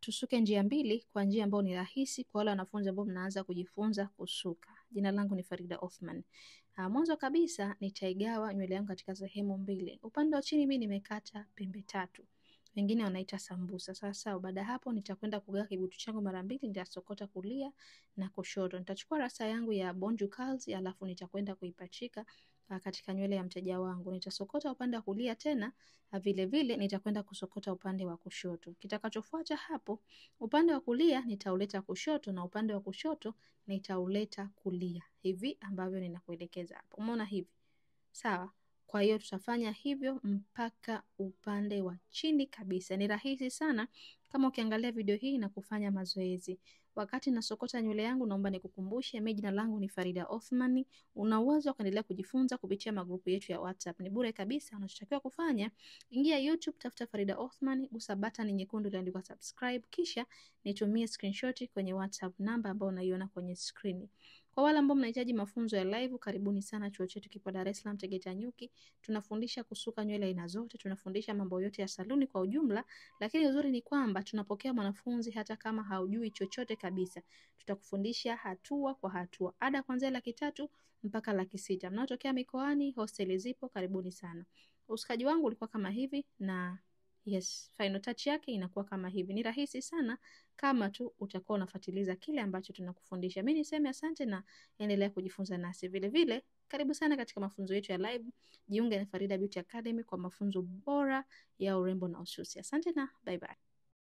tusuke njia mbili kwa njia ambayo ni rahisi kwa wale wanafunzi ambao mnaanza kujifunza kusuka. Jina langu ni Farida Othman. Mwanzo kabisa nitaigawa nywele yangu katika sehemu mbili. Upande wa chini mimi nimekata pembe tatu. Wengine wanaita sambusa. Sasa baada hapo nitakwenda kugawa kibutu changu mara mbili, nitasokota kulia na kushoto. Nitachukua rasta yangu ya Bonju Curls alafu nitakwenda kuipachika katika nywele ya mteja wangu. Nitasokota upande wa kulia tena, vile vile nitakwenda kusokota upande wa kushoto. Kitakachofuata hapo, upande wa kulia nitauleta kushoto na upande wa kushoto nitauleta kulia. Hivi ambavyo ninakuelekeza hapo. Umeona hivi? Sawa? Kwa hiyo tutafanya hivyo mpaka upande wa chini kabisa. Ni rahisi sana kama ukiangalia video hii na kufanya mazoezi. Wakati nasokota nywele yangu, naomba nikukumbushe, mimi jina langu ni Farida Othman. Una uwezo wa kuendelea kujifunza kupitia magrupu yetu ya WhatsApp. Ni bure kabisa. Unachotakiwa kufanya, ingia YouTube, tafuta Farida Othman, gusa button nyekundu iliyoandikwa subscribe, kisha nitumie screenshot kwenye WhatsApp namba ambayo unaiona kwenye screen. Kwa wale ambao mnahitaji mafunzo ya live, karibuni sana. Chuo chetu kipo Dar es Salaam Tegeta Nyuki. Tunafundisha kusuka nywele aina zote, tunafundisha mambo yote ya saluni kwa ujumla, lakini uzuri ni kwamba tunapokea mwanafunzi hata kama haujui chochote kabisa. Tutakufundisha hatua kwa hatua. Ada kuanzia 300 mpaka 600. Mnaotokea mikoani, hosteli zipo, karibuni sana. Usukaji wangu ulikuwa kama hivi na yes, final touch yake inakuwa kama hivi. Ni rahisi sana kama tu utakuwa unafuatiliza kile ambacho tunakufundisha. Mimi niseme asante na endelea kujifunza nasi. Vile vile, karibu sana katika mafunzo yetu ya live. Jiunge na Farida Beauty Academy kwa mafunzo bora ya urembo na ususi. Asante na bye bye.